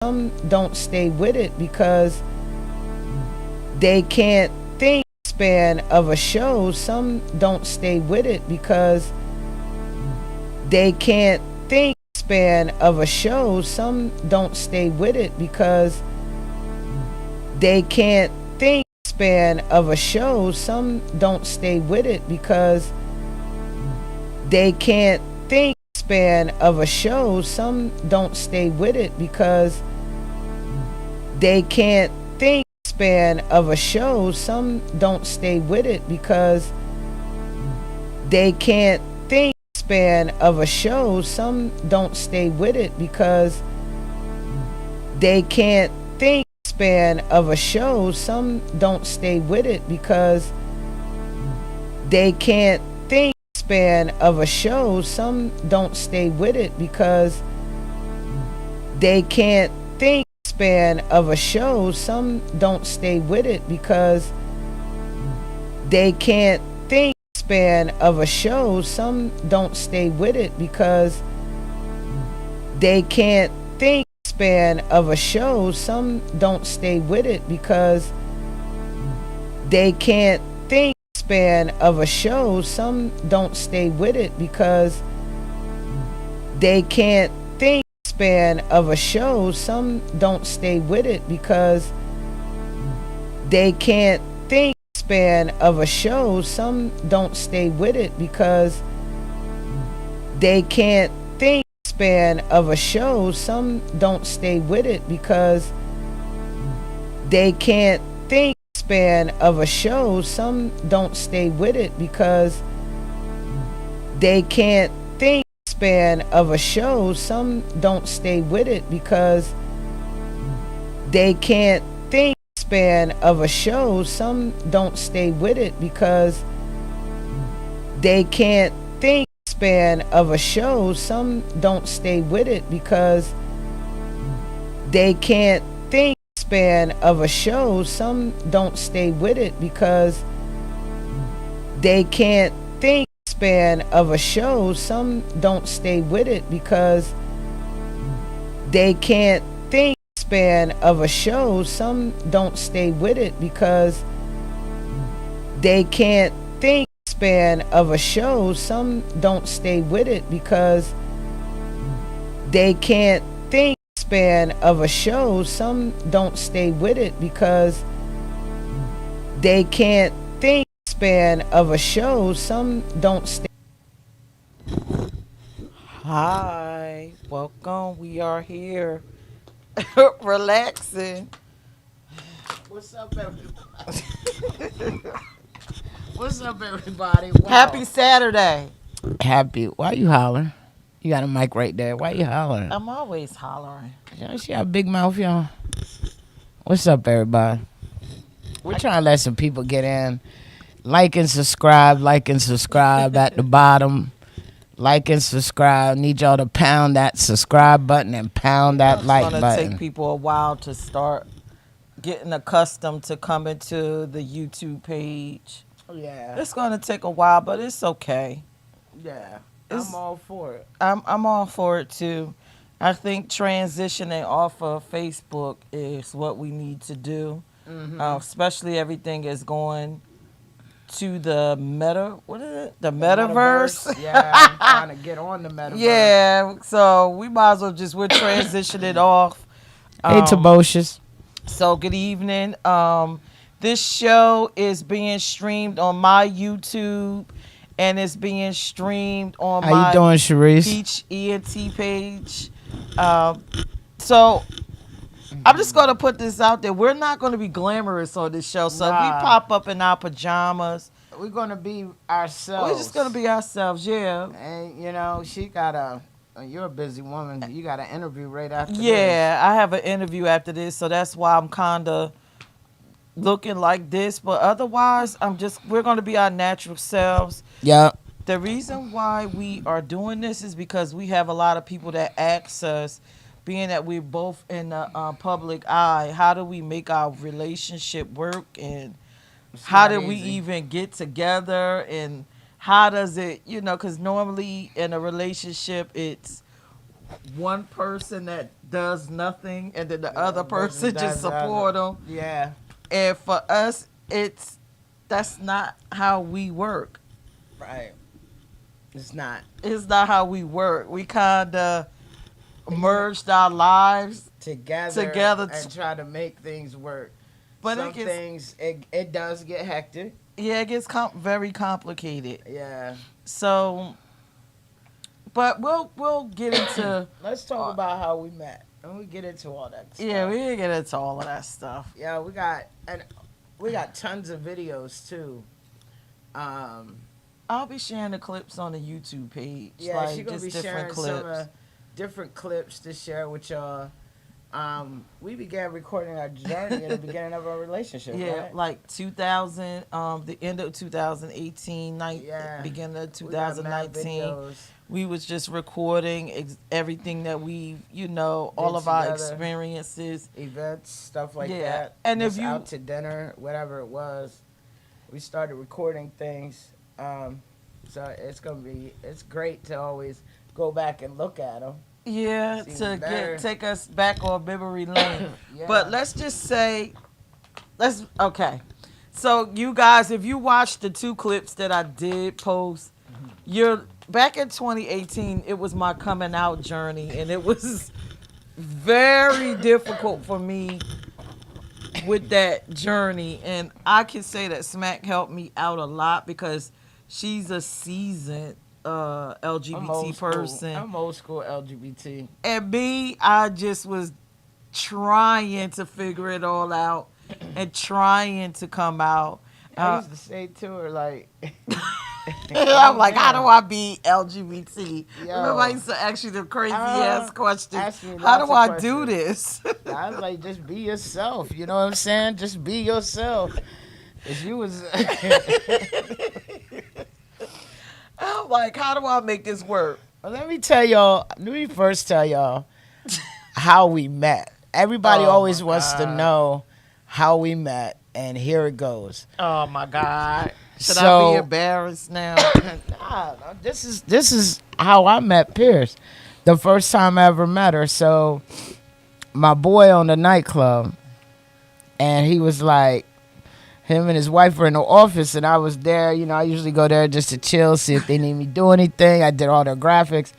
some don't stay with it because they can't think span of a show. Some don't stay with it because they can't think span of a show. Some don't stay with it because they can't think span of a show. Some don't stay with it because they can't think span of a show. Some don't stay with it because they can't think span of a show. Some don't stay with it because they can't think span of a show. Some don't stay with it because they can't think span of a show. Some don't stay with it because they can't think span of a show. Some don't stay with it because they can't think span of a show. Some don't stay with it because they can't think span of a show. Some don't stay with it because they can't think span of a show. Some don't stay with it because they can't think span of a show. Some don't stay with it because they can't think span of a show. Some don't stay with it because they can't think span of a show. Some don't stay with it because they can't think span of a show. Some don't stay with it because they can't think span of a show. Some don't stay with it because they can't think span of a show. Some don't stay with it because they can't think span of a show. Some don't stay with it because they can't think span of a show. Some don't stay with it because they can't think span of a show. Some don't stay with it because they can't think span of a show. Some don't stay with it because they can't think span of a show. Some don't stay with it because they can't think span of a show. Some don't stay with it because they can't think span of a show. Some don't stay with it because they can't think span of a show. Some don't stay. Hi, welcome. We are here relaxing. What's up, everybody? What's up, everybody? Wow. Happy Saturday. Happy. Why you hollering? You got a mic right there. Why you hollering? I'm always hollering. She got a big mouth, y'all. What's up, everybody? We're trying to let some people get in. Like and subscribe. Like and subscribe at the bottom. Like and subscribe. Need y'all to pound that subscribe button and pound that like button. It's gonna take people a while to start getting accustomed to coming to the YouTube page. Yeah. It's gonna take a while, but it's okay. Yeah. I'm all for it. I'm all for it too. I think transitioning off of Facebook is what we need to do. Especially everything is going to the what is it? The metaverse. Yeah, I'm trying to get on the metaverse. Yeah, so we might as well we're transitioning off. Hey, Tobocious. So good evening. This show is being streamed on my YouTube, and it's being streamed on How my you doing, Sharice? Peach ENT page. So I'm just gonna put this out there. We're not gonna be glamorous on this show. So if we pop up in our pajamas, we're gonna be ourselves. We're just gonna be ourselves, yeah. And you know, you're a busy woman. You got an interview right after this. Yeah, I have an interview after this, so that's why I'm kinda looking like this. But otherwise, we're gonna be our natural selves. Yeah. The reason why we are doing this is because we have a lot of people that ask us, being that we're both in the public eye, how do we make our relationship work, and how did we even get together, and how does it, because normally in a relationship it's one person that does nothing and then the other person just support them. Yeah. And for us, that's not how we work. Right. It's not. It's not how we work. We kind of merged our lives together and try to make things work. But some things it does get hectic. Yeah, it gets very complicated. Yeah. So, but we'll get into. Let's talk about how we met, and we get into all that stuff. Yeah, we get into all of that stuff. Yeah, we got tons of videos too. I'll be sharing the clips on the YouTube page. Yeah, like, she's gonna be sharing some different clips to share with y'all. We began recording our journey at the beginning of our relationship. Yeah, right? like 2000, the end of 2018, beginning of 2019. We was just recording everything that we, all of our experiences, events, stuff like that. And just if you out to dinner, whatever it was, we started recording things. So it's great to always go back and look at them. Yeah, take us back on memory lane. Yeah. But let's just say, okay. So you guys, if you watch the 2 clips that I did post, you're back in 2018. It was my coming out journey, and it was very difficult for me with that journey. And I can say that Smack helped me out a lot because she's a seasoned LGBT person. I'm old school LGBT. And me, I just was trying to figure it all out and trying to come out. I used to say to her, like... I'm like, how do I be LGBT? Remember, I used to ask you the crazy-ass questions. How do I do this? I was like, just be yourself. You know what I'm saying? Just be yourself. If you was... I'm like, how do I make this work? Well, let me first tell y'all how we met. Everybody always wants to know how we met, and here it goes. Oh my God. Should I be embarrassed now? Nah, this is how I met Pierce. The first time I ever met her. So my boy owned a nightclub, and he was like, him and his wife were in the office, and I was there. I usually go there just to chill, see if they need me do anything. I did all their graphics,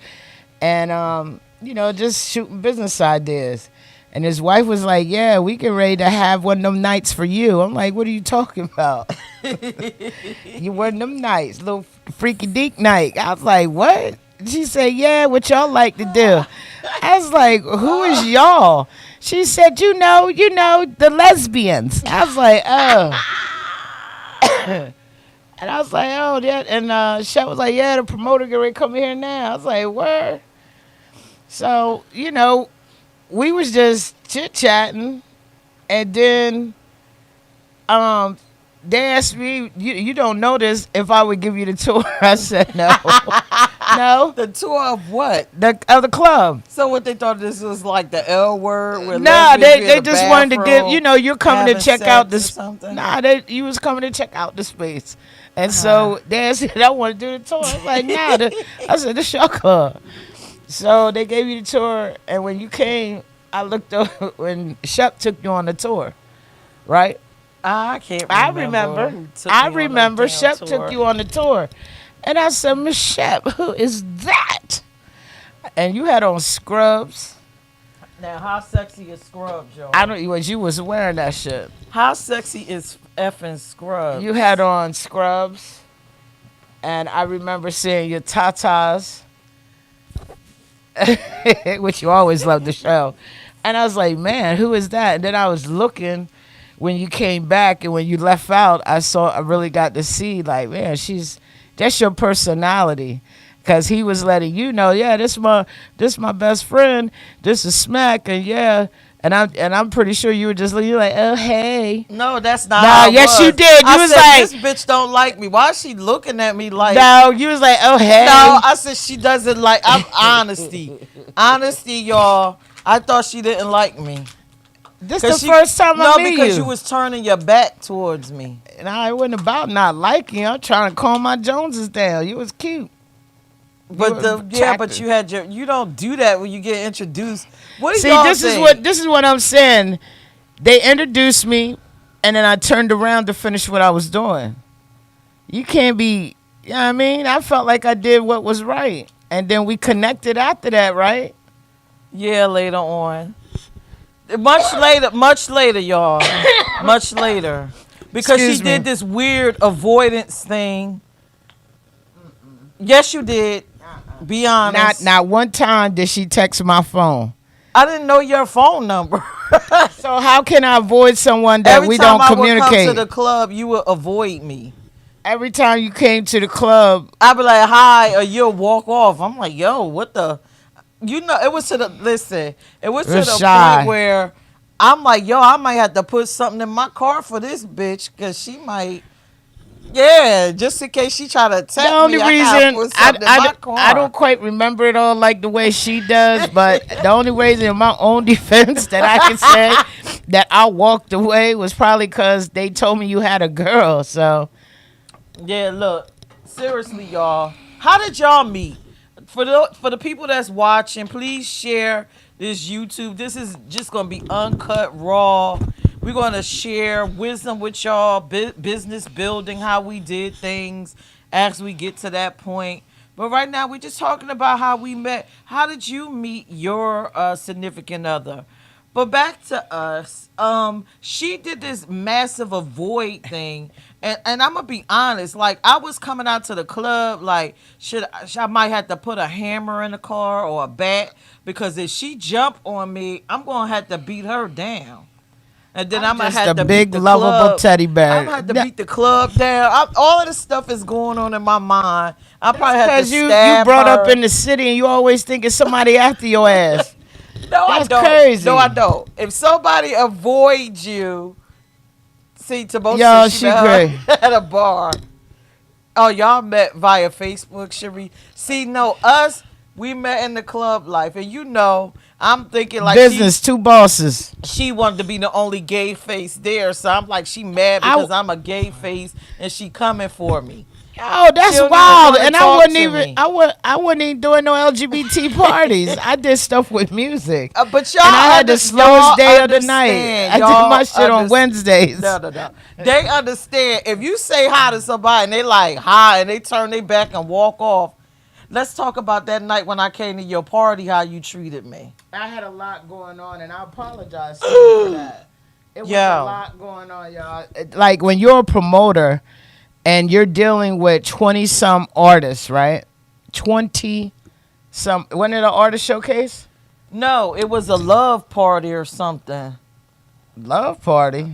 and just shooting business ideas. And his wife was like, "Yeah, we get ready to have one of them nights for you." I'm like, "What are you talking about?" You one of them nights, little freaky deek night. I was like, "What?" She said, "Yeah, what y'all like to do?" I was like, "Who is y'all?" She said, you know, the lesbians. I was like, oh. And I was like, oh, yeah. And Shep was like, yeah, the promoter get ready to come here now. I was like, where? So, we was just chit-chatting. And then they asked me, you don't know this, if I would give you the tour. I said, no. No. The tour of what? Of the club. So what, they thought this was like the L word? Nah, they just wanted to give, you're coming to check out this. Nah, you was coming to check out the space. And so they said, I want to do the tour. I was like, nah. I said, the show club. So they gave you the tour. And when you came, I looked up when Shep took you on the tour. Right? I can't remember. I remember Shep took you on the tour. And I said, Miss Shep, who is that? And you had on scrubs. Now, how sexy is scrubs, y'all? You was wearing that shit. How sexy is effing scrubs? You had on scrubs. And I remember seeing your tatas, which you always love to show. And I was like, man, who is that? And then I was looking when you came back, and when you left out, I really got to see, like, man, that's your personality. Because he was letting you know, yeah, this my best friend. This is Smack, and yeah. And I'm pretty sure you were just like, oh, hey. No, that's not. No, yes, you did. You was like, this bitch don't like me. Why is she looking at me like? No, you was like, oh, hey. No, I said she doesn't like. I'm honesty, y'all. I thought she didn't like me. This is the first time I met you. No, because you was turning your back towards me. And I wasn't about not liking you. I'm trying to calm my Joneses down. You was cute. But you had you don't do that when you get introduced. What do See, y'all this think? is what I'm saying. They introduced me, and then I turned around to finish what I was doing. You can't be, you know what I mean? I felt like I did what was right. And then we connected after that, right? Yeah, later on. Much later, y'all. Much later. Because Excuse she me. did this weird avoidance thing. Yes, you did. Be honest. Not one time did she text my phone. I didn't know your phone number. So how can I avoid someone that Every we time don't I would communicate? come to the club, you would avoid me. Every time you came to the club, I'd be like, hi, or you'll walk off. I'm like, yo, what the? You know, it was to the, listen, it was to the Rashad. point where I'm like, yo, I might have to put something in my car for this bitch, because she might, yeah, just in case she try to attack the only me, I reason gotta put something in my car. I don't quite remember it all like the way she does, but the only reason in my own defense that I can say that I walked away was probably because they told me you had a girl. So Yeah, look, seriously, y'all. How did y'all meet? For the people that's watching, please share this YouTube. This is just gonna be uncut, raw. We're gonna share wisdom with y'all, business building, how we did things as we get to that point. But right now, we're just talking about how we met. How did you meet your significant other? But back to us. She did this massive avoid thing, and I'm gonna be honest. Like, I was coming out to the club, like, should I might have to put a hammer in the car or a bat, because if she jump on me, I'm gonna have to beat her down, and then I'm gonna just have a to big beat the lovable club. teddy bear. I'm gonna have to beat the club down. All of this stuff is going on in my mind. I probably have to because you stab brought her. up in the city and you always thinking somebody after your ass. No, That's I don't. crazy. No, I don't. If somebody avoids you, see, Tebow Yo, said she met great. her at a bar. Oh, y'all met via Facebook, Cherie. See, no, we met in the club life, and you know, I'm thinking like Business, two bosses. she wanted to be the only gay face there, so I'm like, she mad because I'm a gay face and she coming for me. Oh, that's She don't even wild! wanna And talk I wasn't to even me. I wasn't even doing no LGBT parties. I did stuff with music. But y'all, And I had the slowest day of the night. understand. I did Y'all my shit on underst- Wednesdays. No. They understand. If you say hi to somebody and they like hi and they turn their back and walk off, let's talk about that night when I came to your party, how you treated me. I had a lot going on, and I apologize to you for that. It was Yo. a lot going on, y'all. Like, when you're a promoter and you're dealing with 20-some artists, right? 20-some. Wasn't it an artist showcase? No, it was a love party or something. Love party.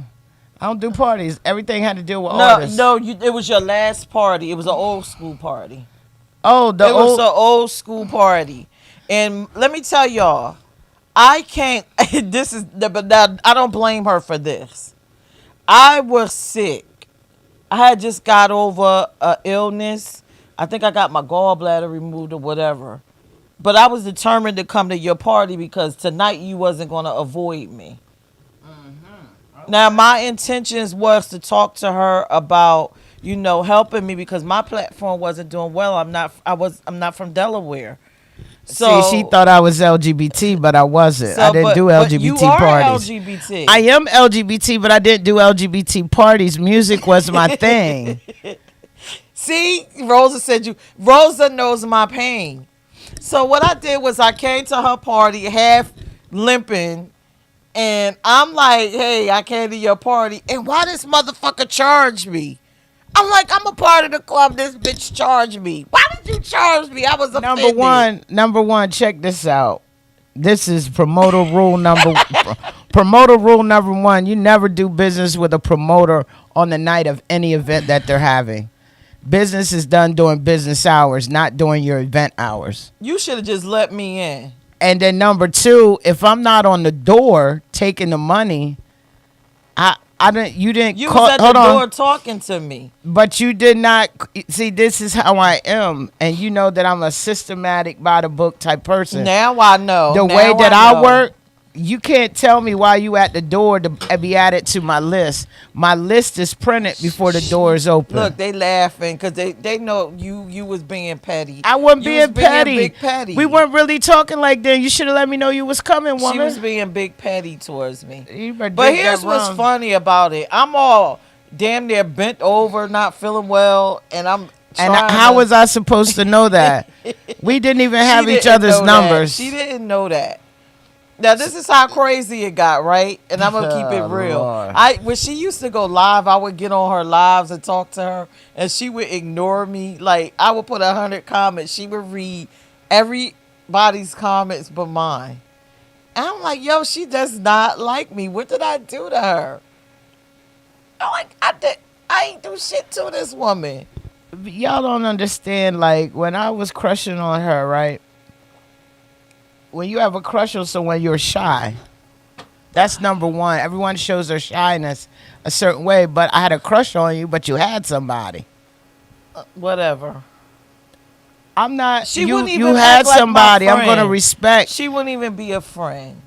I don't do parties. Everything had to do with No, artists. it was your last party. It was an old school party. Oh, the It was old. an old school party. And let me tell y'all, I can't, but now, I don't blame her for this. I was sick. I had just got over an illness. I think I got my gallbladder removed or whatever. But I was determined to come to your party because tonight you wasn't going to avoid me. Now, my intentions was to talk to her about, helping me because my platform wasn't doing well. I'm not from Delaware. So See, she thought I was LGBT, but I wasn't. I didn't do LGBT but you are parties. LGBT. I am LGBT, but I didn't do LGBT parties. Music was my thing. See, Rosa knows my pain. So what I did was I came to her party half limping, and I'm like, hey, I came to your party, and why this motherfucker charge me? I'm like, I'm a part of the club. This bitch charged me. Why did you charge me? I was offended. Number one, check this out. This is promoter rule number one. You never do business with a promoter on the night of any event that they're having. Business is done during business hours, not during your event hours. You should have just let me in. And then number two, if I'm not on the door taking the money, you didn't You call, was at the hold on. door talking to me. But you did not see. This is how I am, and you know that I'm a systematic, by the book type person. Now I know. The Now way that I know. work, you can't tell me why you at the door to be added to my list. My list is printed before the door is open. Look, they laughing because they know you was being petty. I wasn't You being was being petty. big petty. We weren't really talking like that. You should have let me know you was coming, woman. She was being big petty towards me. You better But drink here's that what's rum. funny about it. I'm all damn near bent over, not feeling well, and I'm And trying how to- was I supposed to know that? We didn't even have She each didn't other's know that. numbers. She didn't know that. Now this is how crazy it got, right? And I'm gonna keep it Oh, real. Lord. When she used to go live, I would get on her lives and talk to her, and she would ignore me. Like I would put 100 comments, she would read everybody's comments but mine. And I'm like, yo, she does not like me. What did I do to her? I'm like, I ain't do shit to this woman. Y'all don't understand. Like when I was crushing on her, right? When you have a crush on someone, you're shy. That's number one. Everyone shows their shyness a certain way, but I had a crush on you, but you had somebody. Whatever. I'm not. She you wouldn't you even had act like my somebody. I'm gonna friend. respect. She wouldn't even be a friend.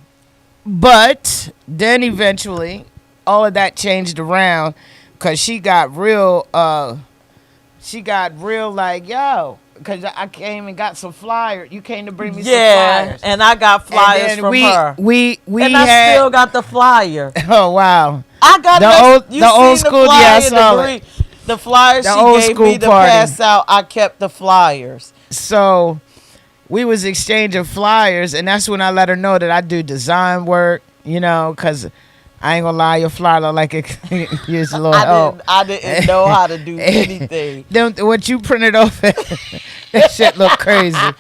But then eventually, all of that changed around because she got real. She got real like, yo, because I came and got some flyers. You came to bring me some flyers. And I got flyers And then from her. We And I had. still got the flyer. Oh wow. I got The old school, yeah, I saw it. The flyers The she old gave school me to party. pass out, I kept the flyers. So we was exchanging flyers, and that's when I let her know that I do design work. You know, because I ain't gonna lie, your flyer look like it use a little help. I didn't know how to do anything. What you printed off, that shit look crazy. And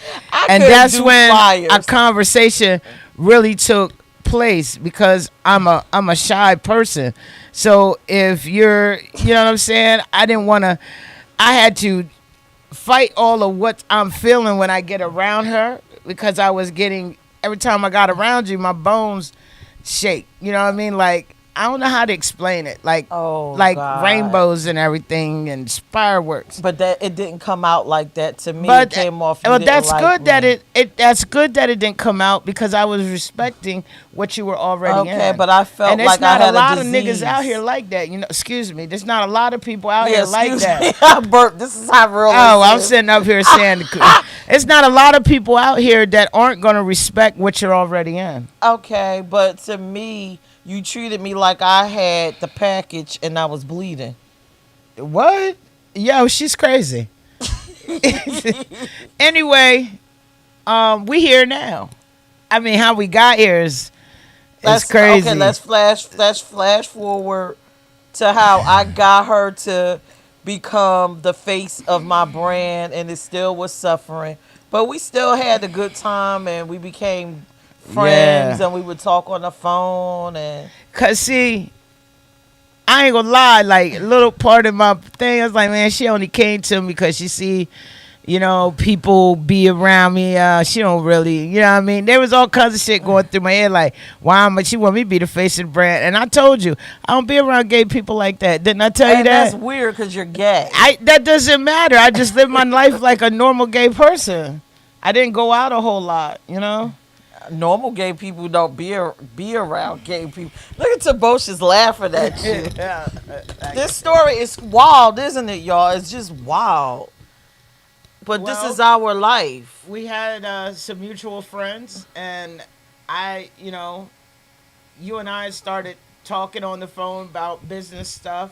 couldn't that's do when flyers. a conversation really took place because I'm a shy person. So if you're, you know what I'm saying, I had to fight all of what I'm feeling when I get around her because I was getting, every time I got around you, my bones shake. You know what I mean? Like, I don't know how to explain it. Like, Oh, like God. rainbows and everything and fireworks. But that it didn't come out like that to me. But It came off. You well, didn't that's like good that me. that's good that it didn't come out because I was respecting what you were already in. Okay, but I felt and there's like I not had a lot of disease. niggas out here like that. You know, excuse me. There's not a lot of people out Yeah, here like excuse that. me. I burped. This is how real. Oh, this I'm is. sitting up here saying it's not a lot of people out here that aren't going to respect what you're already in. Okay, but to me, you treated me like I had the package and I was bleeding. What? Yo, she's crazy. Anyway, we here now. I mean, how we got here is crazy. Okay, let's flash forward to how I got her to become the face of my brand, and it still was suffering, but we still had a good time, and we became friends, Yeah. and we would talk on the phone, and Cause see, I ain't gonna lie, like a little part of my thing, I was like, man, she only came to me because she see, you know, people be around me. She don't really, you know what I mean? There was all kinds of shit going through my head, like, why am I, she want me to be the face of the brand. And I told you, I don't be around gay people like that. Didn't I tell you and that? that's weird because you're gay. That doesn't matter. I just live my life like a normal gay person. I didn't go out a whole lot, you know? Normal gay people don't be around gay people. Look at Tabosha's laughing at you. This story is wild, isn't it, y'all? It's just wild. But this Well, is our life. We had some mutual friends, and you know, you and I started talking on the phone about business stuff,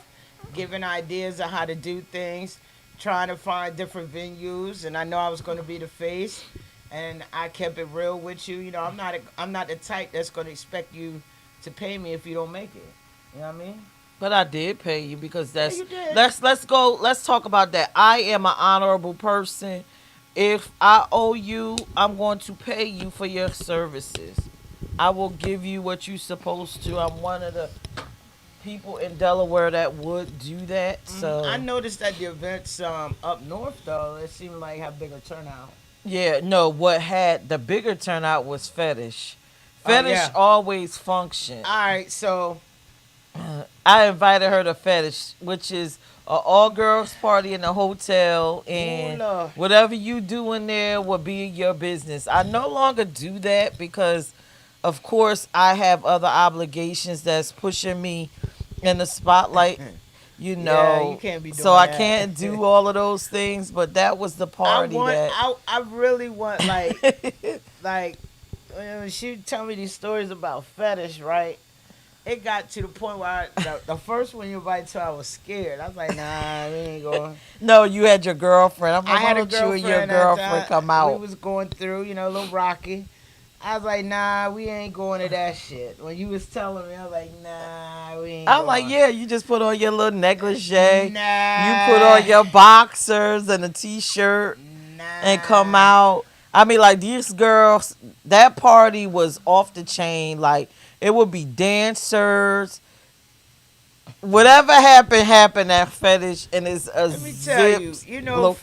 giving ideas on how to do things, trying to find different venues, and I know I was going to be the face, and I kept it real with you. You know, I'm not the type that's going to expect you to pay me if you don't make it. You know what I mean? But I did pay you because that's you did. let's talk about that. I am an honorable person. If I owe you, I'm going to pay you for your services. I will give you what you're supposed to. I'm one of the people in Delaware that would do that. So I noticed that the events up north, though, it seemed like have bigger turnout. yeah, no, what had the bigger turnout was Fetish. Oh, Fetish yeah. always functioned. All right, so I invited her to Fetish, which is an all-girls party in a hotel, and Ooh, Lord. whatever you do in there will be your business. I no longer do that because Of course, I have other obligations that's pushing me in the spotlight, Yeah, you can't be so doing I that. can't do all of those things. But that was the party that. I really want like when she tell me these stories about fetish, right? It got to the point where the first one you invited to, I was scared. I was like, nah, we ain't going. No, you had your girlfriend. I'm I like, why had a don't you and your girlfriend at the girlfriend time. come We out? was going through, a little rocky. I was like, nah, we ain't going to that shit. When you was telling me, I was like, nah, we ain't I'm going. like, yeah, you just put on your little negligee. You put Nah. on your boxers and a t-shirt Nah. and come out. I mean, like these girls, that party was off the chain. Like it would be dancers. Whatever happened at fetish, and it's a Let me tell you, zips. Look,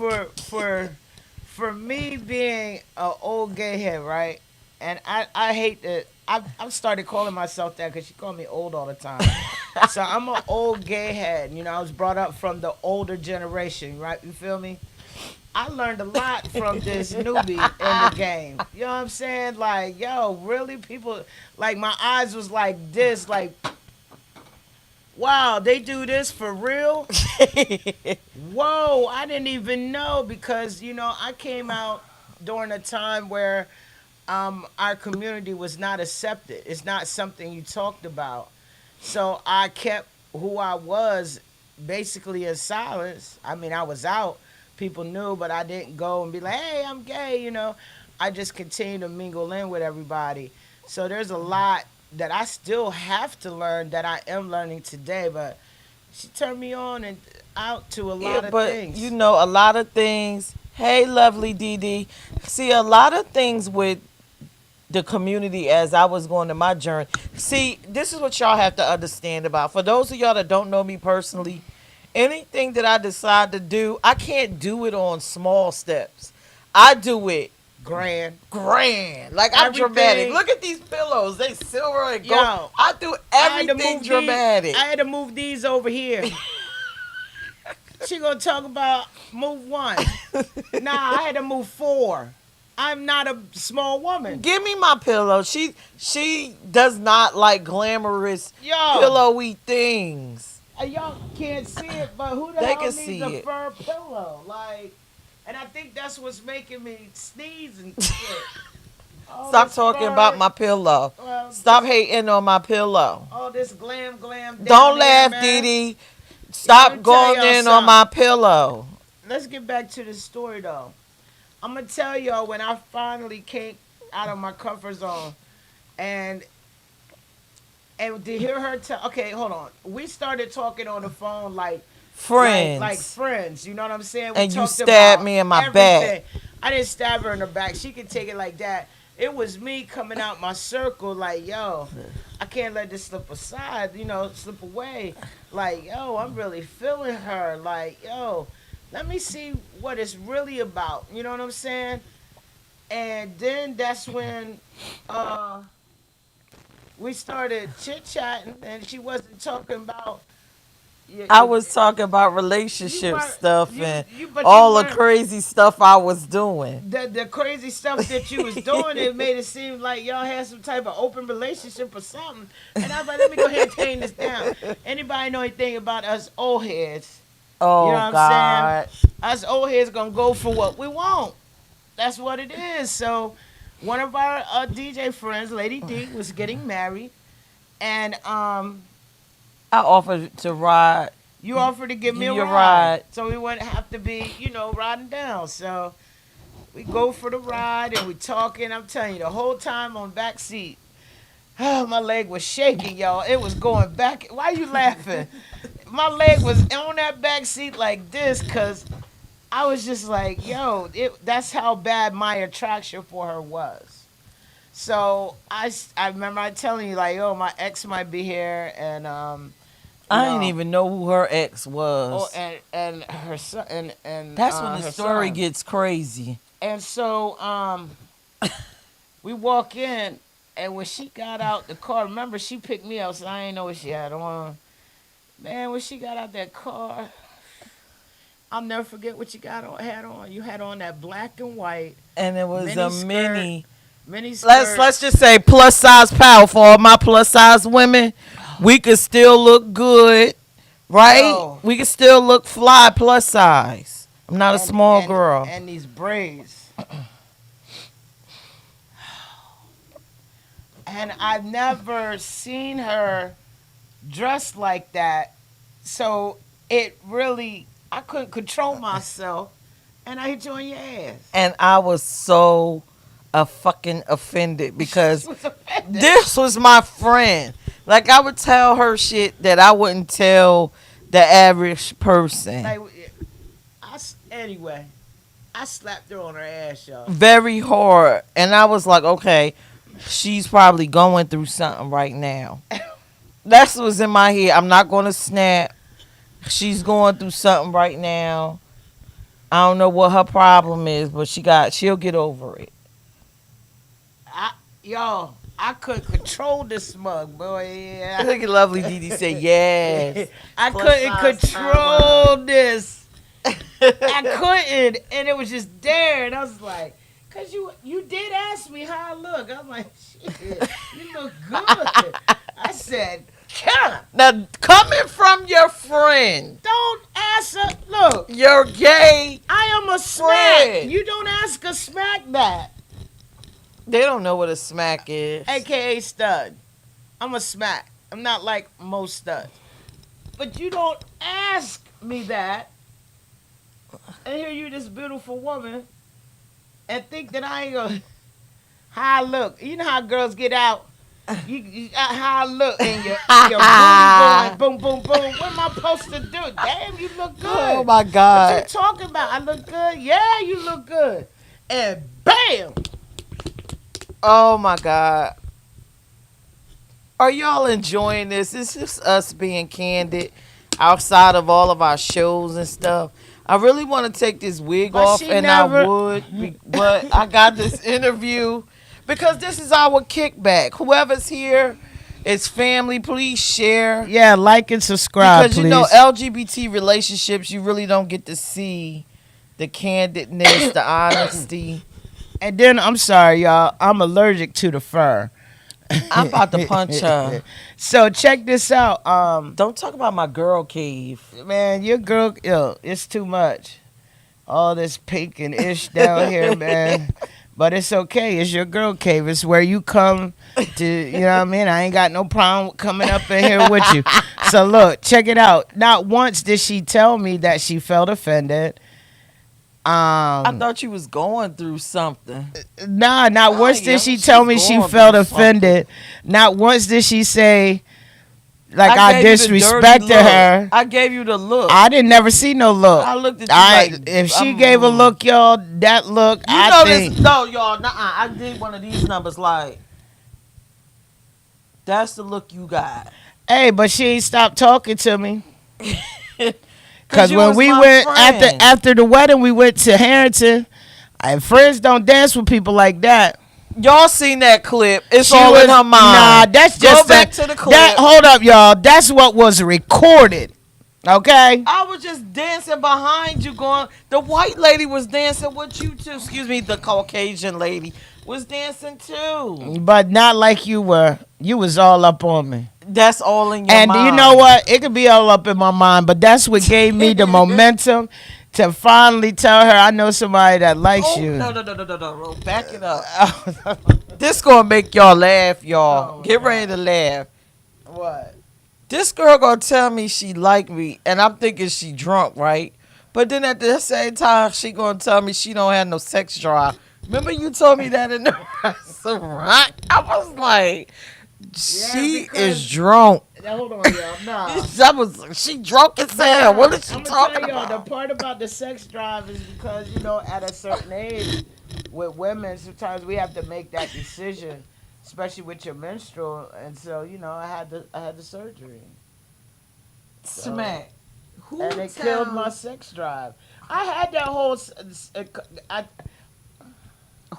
for me being an old gay head, right? And I hate that. I've started calling myself that because she called me old all the time. So I'm an old gay head. I was brought up from the older generation, right? You feel me? I learned a lot from this newbie in the game. You know what I'm saying? Like, yo, really? People, like, my eyes was like this, like, wow, they do this for real? Whoa, I didn't even know because, I came out during a time where our community was not accepted. It's not something you talked about. So I kept who I was basically in silence. I mean, I was out. People knew, but I didn't go and be like, hey, I'm gay. I just continued to mingle in with everybody. So there's a lot that I still have to learn that I am learning today, but she turned me on and out to a yeah, lot of but things. a lot of things. Hey, lovely Dee Dee. See, a lot of things with the community as I was going to my journey. See, this is what y'all have to understand about. For those of y'all that don't know me personally, anything that I decide to do, I can't do it on small steps. I do it Grand. grand. Like I'm dramatic. Everything. Look at these pillows. They silver and gold. Yo, I do everything dramatic. I had to move these over here. She gonna talk about move one. Nah, I had to move four. I'm not a small woman. Give me my pillow. She does not like glamorous Yo, pillowy things. y'all can't see it, but who the They hell can needs see a it. fur pillow? Like, and I think that's what's making me sneeze and shit. All Stop this talking fur, about my pillow. well, Stop hating on my pillow. all this glam down Don't there, laugh, man. Dee Dee. Let Stop me tell going y'all in on something. my pillow. Let's get back to the story though. I'm gonna tell y'all when I finally came out of my comfort zone, and to hear her tell. Okay, hold on. We started talking on the phone Friends. like friends. You know what I'm saying? We And you talked stabbed about me in my everything. back. I didn't stab her in the back. She could take it like that. It was me coming out my circle like, yo, I can't let this slip aside, slip away. Like, yo, I'm really feeling her. Like, yo, let me see what it's really about. You know what I'm saying? And then that's when we started chit chatting, and she wasn't talking about. I was talking about relationship weren't- stuff you- and but you all the weren't- crazy stuff I was doing. the crazy stuff that you was doing, it made it seem like y'all had some type of open relationship or something. And I was like, let me go ahead and tame this down. Anybody know anything about us old heads? Oh, You know what I'm God. Us old heads gonna go for what we want. That's what it is. So one of our DJ friends, Lady D, was getting married, and I offered to ride. you offered to give me a Your ride. ride. So we wouldn't have to be, riding down. So we go for the ride and we talking. I'm telling you, the whole time on back seat, my leg was shaking, y'all. It was going back. Why you laughing? My leg was on that back seat like this because I was just like, yo, that's how bad my attraction for her was. So I remember I telling you like, oh, my ex might be here, and I didn't even know who her ex oh, was. and her son, and That's when the her story son. gets crazy. And so we walk in, and when she got out the car, remember she picked me up, so I didn't know what she had on. Man, when she got out that car, I'll never forget what you had on. You had on that black and white And it was mini a skirt. mini Mini skirt. let's just say plus size power for all my plus size women. We could still look good, right? Yo. We could still look fly plus size. I'm not a small girl. And these braids. And I've never seen her dressed like that. So it really, I couldn't control myself. And I hit you on your ass. And I was so fucking offended because She was offended. this was my friend. Like, I would tell her shit that I wouldn't tell the average person. Like, anyway, I slapped her on her ass, y'all. Very hard. And I was like, okay, she's probably going through something right now. That's what was in my head. I'm not going to snap. She's going through something right now. I don't know what her problem is, but she'll get over it. Y'all, I couldn't control this smug, boy. I think a lovely Didi said yes. I Plus couldn't size control this. I couldn't, and it was just there, and I was like, "Cause you did ask me how I look." I'm like, "Shit, you look good." I said, "Come, Now, coming from your friend, don't ask her. Look, your gay, I am a smack. Friend. You don't ask a smack that, they don't know what a smack is. aka stud. I'm a smack. I'm not like most studs, but you don't ask me that." And here you, this beautiful woman, and think that I ain't gonna how I look. You know how girls get out. How I look, and your booty going boom, boom, boom. What am I supposed to do? Damn, you look good. Oh my What God. you talking about? I look good. Yeah, you look good. And bam. Oh my God. Are y'all enjoying this? It's just us being candid outside of all of our shows and stuff. I really want to take this wig But off, she and never- I would, but I got this interview because this is our kickback. Whoever's here, it's family. Please share. Yeah, like and subscribe, Because you know LGBT relationships, you really don't get to see the candidness, the honesty. And then I'm sorry, y'all. I'm allergic to the fur. I'm about to punch her. So check this out. Don't talk about my girl cave. Man, your girl, yo, it's too much. All this pink and ish down here, man. But it's okay. It's your girl cave. It's where you come to, you know what I mean? I ain't got no problem with coming up in here with you. So look, check it out. Not once did she tell me that she felt offended. I thought you was going through something. Nah, not Oh, once yeah, did she she's tell me she going felt through offended. Not once did she say, like, I gave you the dirty disrespected look. her. I gave you the look. I didn't never see no look. I looked at you like, if she I'm- gave a look, y'all, that look, You I know think. this? No, y'all. Nuh-uh. I did one of these numbers. Like, that's the look you got. Hey, but she ain't stopped talking to me. Cause you when was we my went friend. after the wedding, we went to Harrington. And friends don't dance with people like that. Y'all seen that clip? It's She all was- in her mind. Nah, that's Go just back to the clip. Hold up, y'all. That's what was recorded. Okay. I was just dancing behind you, going. The white lady was dancing with you too. Excuse me, the Caucasian lady was dancing too. But not like you were. You was all up on me. That's all in your And mind. you know what? It could be all up in my mind, but that's what gave me the momentum to finally tell her I know somebody that likes Oh, you. no. Back it up. This gonna make y'all laugh, y'all. Oh, Get ready to laugh. What? This girl gonna tell me she like me, and I'm thinking she drunk, right? But then at the same time, she gonna tell me she don't have no sex drive. Remember you told me that in the restaurant? I was like, she because- is drunk. Now, hold on, y'all. Nah. She drunk as hell. What is she I'm gonna talking tell y'all, about? the part about the sex drive is because, you know, at a certain age with women, sometimes we have to make that decision, especially with your menstrual. And so, you know, I had the surgery, Smack. Who and it killed my sex drive. I had that whole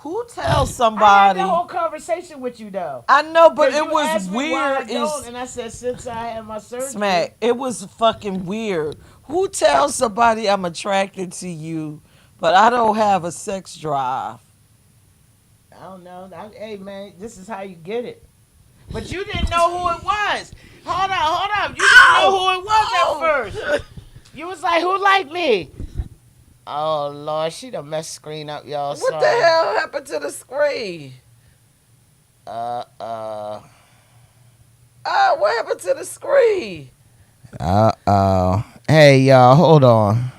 Who tells I had somebody? that whole conversation with you though. I know, but 'Cause it you was asked me why I weird. don't, and I said since I had my surgery. Smack. It was fucking weird. Who tells somebody I'm attracted to you, but I don't have a sex drive? I don't know. Hey man, this is how you get it. But you didn't know who it was. Hold on. You didn't know who it was at first. You was like, who like me? Oh Lord, she done messed the screen up, y'all. What Sorry. the hell happened to the screen? What happened to the screen? Hey y'all, hold on.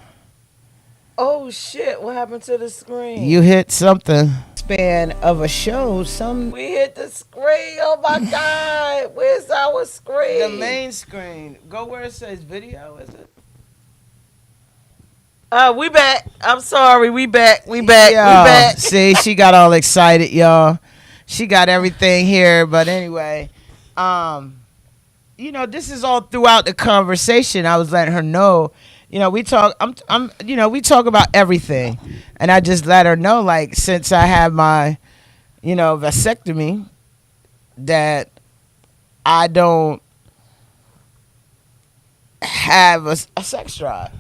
Oh shit, what happened to the screen? You hit something. Span of a show, We hit the screen. Oh my god. Where's our screen? the main screen. Go where it says video, is it? We back. I'm sorry. We back. We back. See, she got all excited, y'all. She got everything here, but anyway, this is all throughout the conversation. I was letting her know, we talk. We talk about everything, and I just let her know, like, since I have my, vasectomy, that I don't have a sex drive.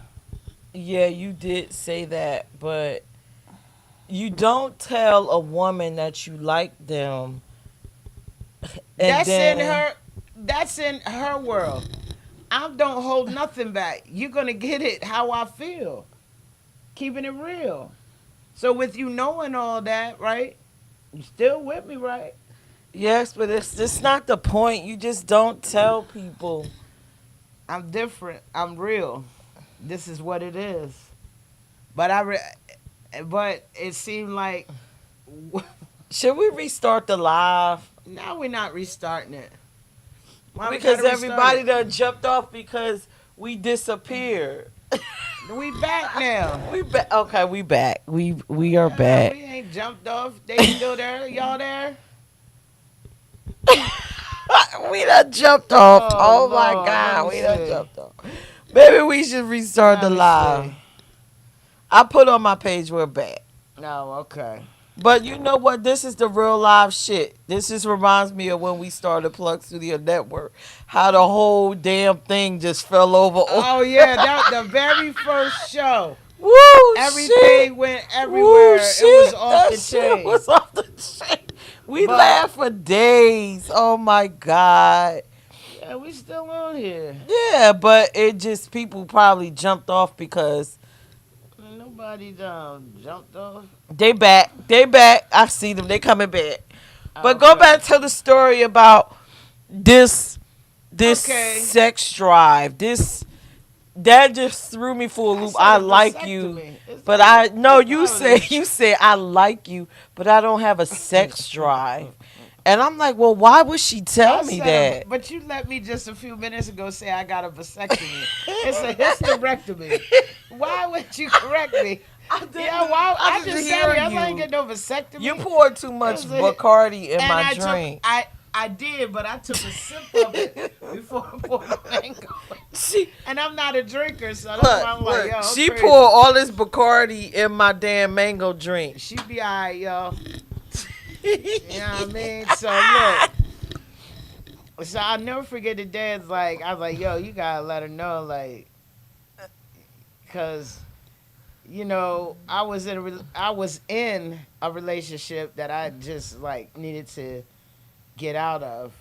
Yeah, you did say that, but you don't tell a woman that you like them. That's in her world. I don't hold nothing back. You're gonna get it how I feel. Keeping it real. So with you knowing all that, right? You still with me, right? Yes, but it's not the point. You just don't tell people. I'm different. I'm real. This is what it is. But but it seemed like Should we restart the live? now we're not restarting it. Why we Because gotta restart everybody it? done jumped off because we disappeared. We back now. We back. Okay, we back. We are We back. ain't jumped off. They still there. Y'all there? We done jumped off. Oh, Oh, my Lord, God, let me we done see. jumped off. Maybe we should restart the Let me live. see. I put on my page we're back. No, okay. But you know what? This is the real live shit. This just reminds me of when we started Plug Studio Network. How the whole damn thing just fell over. Oh yeah, that the very first show. Woo, Everything shit. went everywhere. Woo, It shit. was off That the shit chain. was off the chain. We But- laughed for days. Oh my God. Yeah, we still on here. Yeah, but it just people probably jumped off because Nobody jumped off. they back. They back. I see them. They coming back. But go Okay. back to the story about this Okay. sex drive. That just threw me for a loop. said I a like you, vasectomy. It's but not- I no. it's You not say a- you say I like you, but I don't have a sex drive. And I'm like, well, why would she tell I me said, that? but you let me just a few minutes ago say I got a vasectomy. It's a hysterectomy. Why would you correct me? Yeah, why? I just said it. I ain't get no vasectomy. You poured too much It was a- Bacardi in and my I drink. I did, but I took a sip of it before I poured the mango. She And I'm not a drinker, so that's why I'm like, yo, I'm she crazy. poured all this Bacardi in my damn mango drink. She be alright, yo. You know what I mean? So look. So I'll never forget the day. It's like I was like, yo, you gotta let her know, like, cause, I was in a relationship that I just like needed to get out of.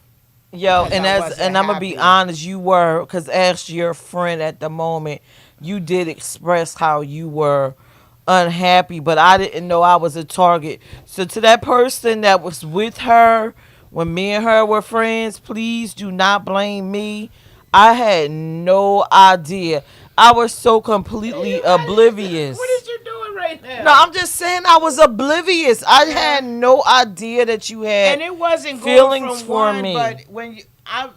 Yo, Because and I as wasn't and I'm gonna be happy. honest, you were, because as your friend at the moment, you did express how you were unhappy, but I didn't know I was a target. So to that person that was with her when me and her were friends, please do not blame me. I had no idea. I was so completely oblivious. What is you doing right now? No, I'm just saying I was oblivious. I had no idea that you had and it wasn't feelings going from for one, me. but I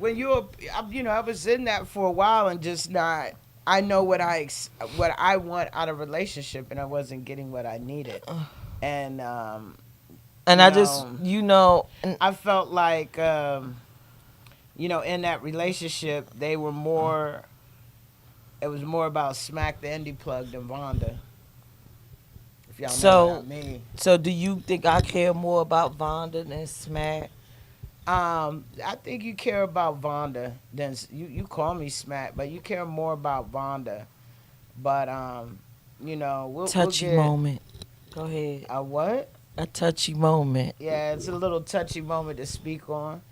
was in that for a while and just not. I know what I want out of a relationship, and I wasn't getting what I needed, and And I just, and I felt like in that relationship they were more. It was more about Smack the Indie Plug than Vonda. If y'all know what I mean. so do you think I care more about Vonda than Smack? I think you care about Vonda than you call me Smack, but you care more about Vonda. But we'll Touchy get moment. Go ahead. a what? A touchy moment. Yeah, it's a little touchy moment to speak on.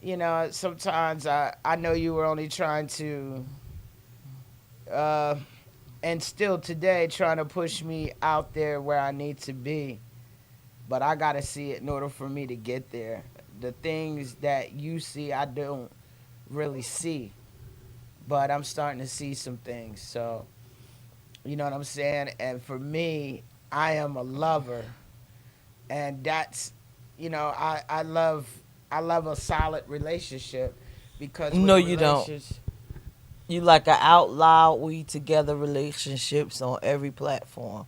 You know, sometimes I know you were only trying to, uh, and still today, trying to push me out there where I need to be. But I got to see it in order for me to get there. The things that you see, I don't really see. But I'm starting to see some things. So, you know what I'm saying? And for me, I am a lover. And that's, I love a solid relationship because with No, a you don't. relationship, You like a out loud, we together relationships on every platform.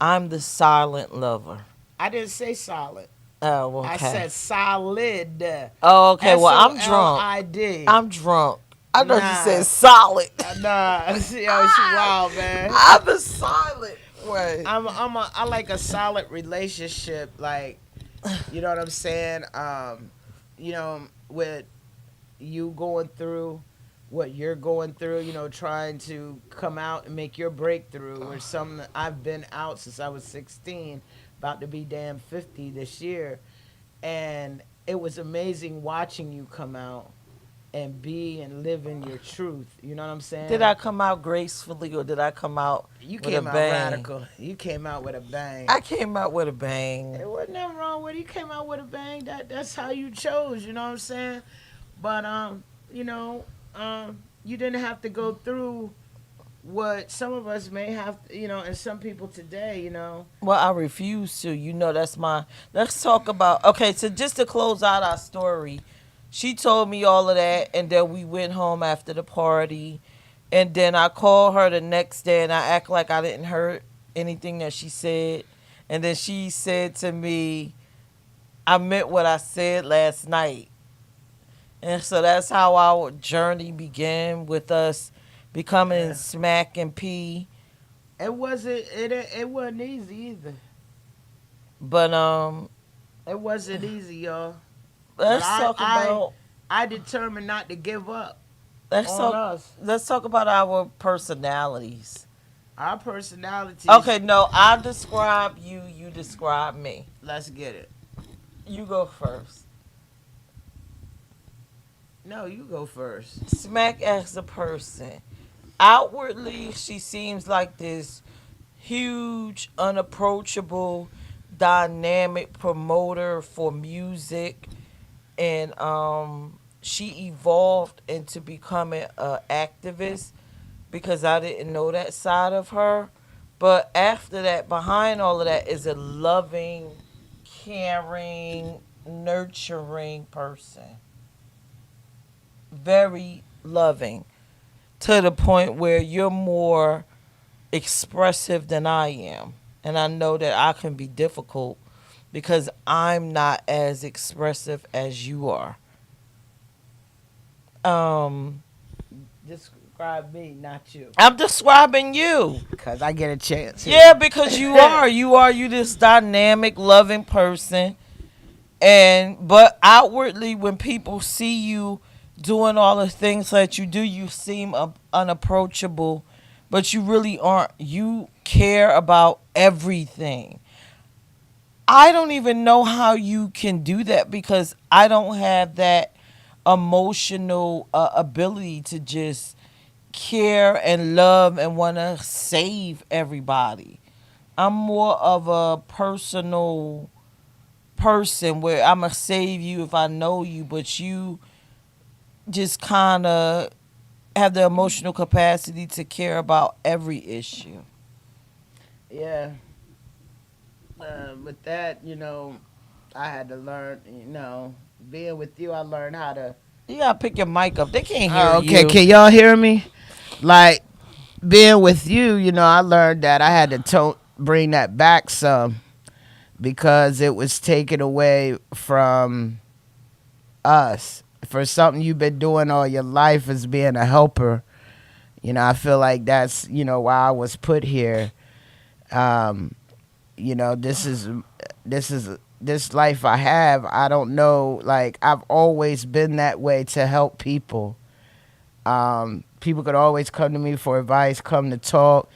I'm the silent lover. I didn't say solid. Oh, I okay. said solid. Oh, okay. Well, I'm drunk. SOLID. I'm drunk. I thought you Nah, said solid. nah. Yo, she wild, man. I'm the silent one. I like a solid relationship. Like, you know what I'm saying? With you going through what you're going through, trying to come out and make your breakthrough, or something. I've been out since I was 16, about to be damn 50 this year. And it was amazing watching you come out and be and live in your truth. You know what I'm saying? Did I come out gracefully or did I come out You with a came out bang? radical. You came out with a bang. I came out with a bang. There wasn't nothing wrong with it. You came out with a bang. That's how you chose. You know what I'm saying? But you know, you didn't have to go through what some of us may have. And some people today. Well, I refuse to. You know, that's my. Let's talk about. Okay, so just to close out our story, she told me all of that, and then we went home after the party, and then I called her the next day, and I act like I didn't hear anything that she said, and then she said to me, "I meant what I said last night," and so that's how our journey began with us becoming Yeah. Smack and P. It wasn't easy either. But It wasn't easy, y'all. But let's talk about. I determined not to give up Let's on talk. us. Let's talk about our personalities. Our personalities. Okay, no, I describe you. You describe me. Let's get it. You go first. No, you go first. Smack as a person. Outwardly, she seems like this huge, unapproachable, dynamic promoter for music, and she evolved into becoming an activist because I didn't know that side of her. But after that, behind all of that is a loving, caring, nurturing person. Very loving to the point where you're more expressive than I am. And I know that I can be difficult because I'm not as expressive as you are. Um, Describe me, not you. I'm describing you. Because I get a chance. Yeah, because you are. You this dynamic, loving person. And but outwardly when people see you doing all the things that you do, you seem unapproachable, but you really aren't. You care about everything. I don't even know how you can do that because I don't have that emotional ability to just care and love and want to save everybody. I'm more of a personal person where I'm going to save you if I know you, but you just kind of have the emotional capacity to care about every issue. Yeah. With that, I had to learn, being with you, I learned how to. You got to pick your mic up. They can't hear Oh, okay. you. Can y'all hear me? Like, being with you, I learned that I had to bring that back some because it was taken away from us. For something you've been doing all your life as being a helper, I feel like that's, why I was put here. This is this life I have. I don't know, like I've always been that way to help people. People could always come to me for advice, come to talk.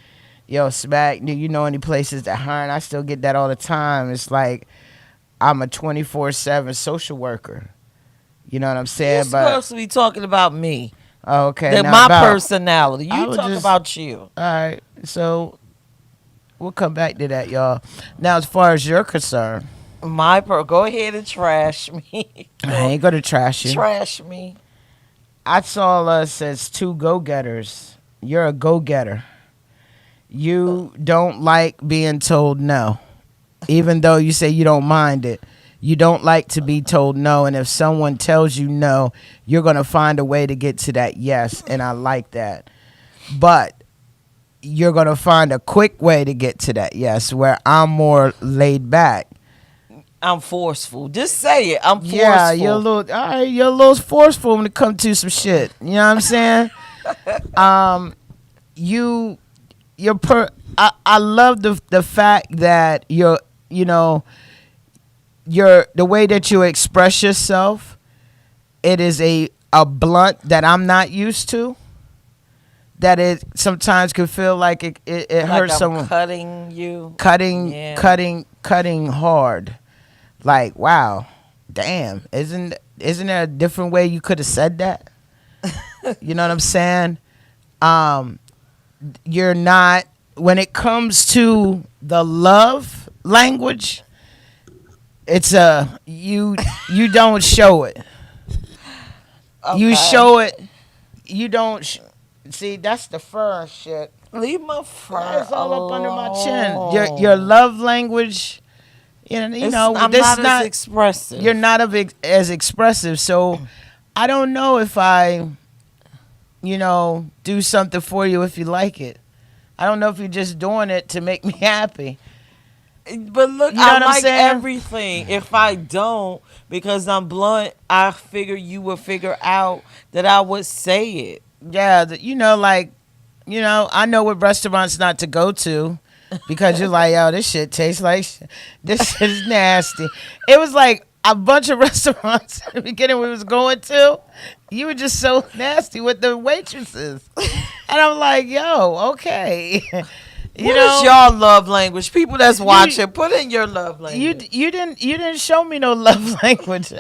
yo, Smack, do you know any places that hire? I still get that all the time. It's like I'm a 24/7 social worker. You know what I'm saying? You're supposed to be talking about me. Okay. That now my about- personality. You I was talk just- about you. All right. So we'll come back to that, y'all. Now, as far as you're concerned, Go ahead and trash me. I ain't gonna trash you. Trash me. I saw us as two go-getters. You're a go-getter. You don't like being told no. Even though you say you don't mind it. You don't like to be told no. And if someone tells you no, you're going to find a way to get to that yes. And I like that. But you're going to find a quick way to get to that yes, where I'm more laid back. I'm forceful. Just say it. I'm forceful. Yeah, you're a little forceful when it comes to some shit. You know what I'm saying? I love the fact that the way that you express yourself, it is a blunt that I'm not used to. That it sometimes can feel like it Like hurts I'm someone. cutting you. Cutting hard. Like, wow, damn, isn't there a different way you could have said that? You know what I'm saying? You're not, when it comes to the love language, it's you don't show it. You Okay. show it, you don't see, that's the fur shit. Leave my fur. It's all up under my chin. alone. Your love language, I'm not as expressive. You're not as expressive, so I don't know if I, do something for you if you like it. I don't know if you're just doing it to make me happy. But look, You know I what I'm like saying? everything. If I don't, because I'm blunt, I figure you would figure out that I would say it. Yeah, I know what restaurants not to go to because you're like, yo, this shit tastes like this shit is nasty. It was like a bunch of restaurants at the beginning we was going to. You were just so nasty with the waitresses. And I'm like, yo, okay. What is y'all love language? People that's watching, put in your love language. You didn't show me no love language.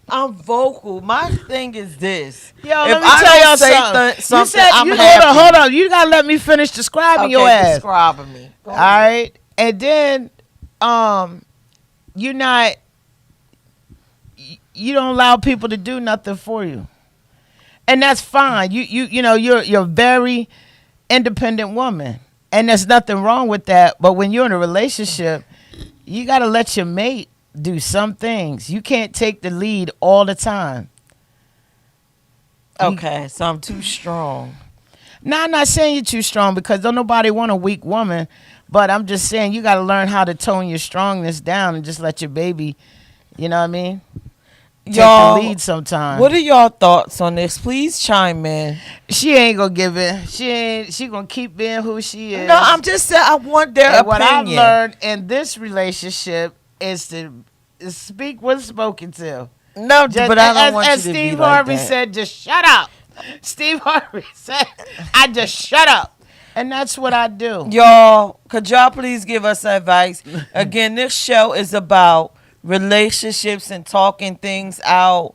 I'm vocal. My thing is this. Yo, If let me I tell don't y'all say something. something, you said, I'm hold happy. on. You gotta let me finish describing your Okay, ass. describing me. Go All ahead. right, and then you don't allow people to do nothing for you, and that's fine. You're a very independent woman, and there's nothing wrong with that. But when you're in a relationship, you gotta let your mate do some things. You can't take the lead all the time. Okay, so I'm too strong. No, I'm not saying you're too strong because don't nobody want a weak woman. But I'm just saying you got to learn how to tone your strongness down and just let your baby, you know what I mean? Take Y'all, the lead sometimes. what are y'all thoughts on this? Please chime in. She ain't gonna give it. She gonna keep being who she is. No, I'm just saying I want their And what I've opinion. learned in this relationship is to speak when spoken to. No, Just, but I don't as, want as you to Steve be like Harvey that. said, just shut up. Steve Harvey said, I just shut up. And that's what I do. Y'all, could y'all please give us advice? Again, this show is about relationships and talking things out.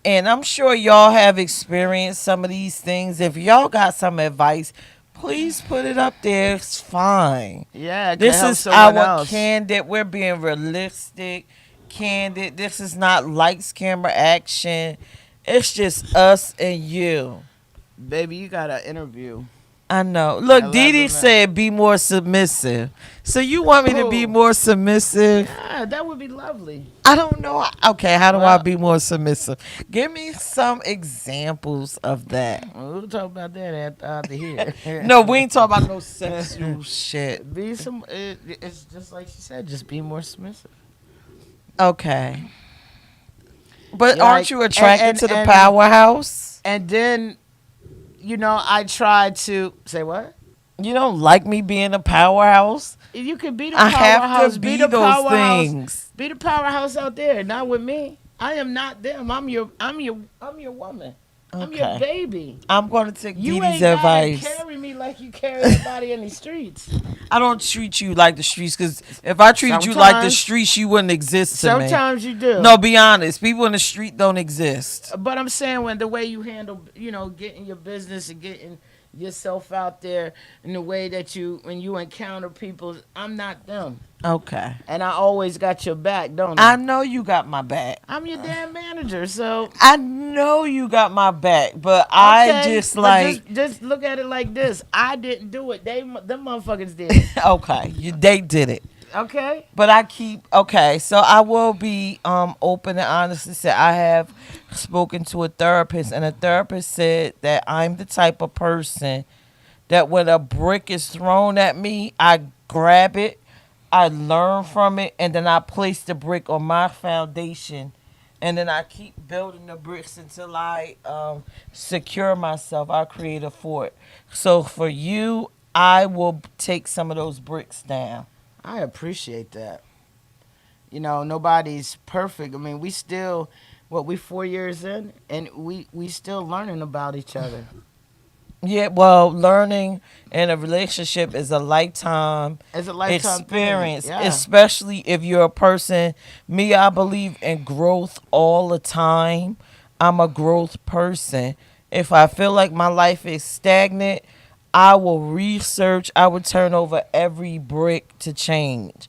And I'm sure y'all have experienced some of these things. If y'all got some advice, please put it up there. It's fine. Yeah, it can This help is someone our else. candid. We're being realistic, candid. This is not lights, camera, action. It's just us and you. Baby, you got an interview. I know. Look, I Dee Dee love it, man. said be more submissive. So you want me to be Who? more submissive? Yeah, that would be lovely. I don't know. Okay, how do I Well- be more submissive? Give me some examples of that. We'll talk about that after here. No, we ain't talking about no sexual shit. Be some. It's just like she said. Just be more submissive. Okay. But Yeah, aren't you attracted and- to the and- powerhouse? And then, I try to say what? You don't like me being a powerhouse? You could be the I powerhouse. have to be the those powerhouse. things. Be the powerhouse out there, not with me. I am not them. I'm your woman. I'm your Okay. baby. I'm going to take You Dee ain't Dee's gotta advice. carry carry me like you carry everybody in the streets. I don't treat you like the streets, because if I treated you like the Sometimes. streets, you wouldn't exist to me. Sometimes you do. No, be honest. People in the street don't exist. But I'm saying when the way you handle, getting your business and getting yourself out there, and the way that when you encounter people, I'm not them. Okay. And I always got your back, don't I I? know you got my back. I'm your damn manager, so I know you got my back, but I okay, just but like just look at it like this. I didn't do it. Them motherfuckers did. okay, they did it. Okay. But I keep okay, so I will be open and honest and say I have spoken to a therapist, and a therapist said that I'm the type of person that when a brick is thrown at me, I grab it, I learn from it, and then I place the brick on my foundation, and then I keep building the bricks until I secure myself. I create a fort. So for you, I will take some of those bricks down. I appreciate that. Nobody's perfect. I mean, we 4 years in, and we still learning about each other. Yeah, well, learning in a relationship is a lifetime It's a lifetime experience, thing. Yeah. especially if you're a person. Me, I believe in growth all the time. I'm a growth person. If I feel like my life is stagnant, I will research. I would turn over every brick to change.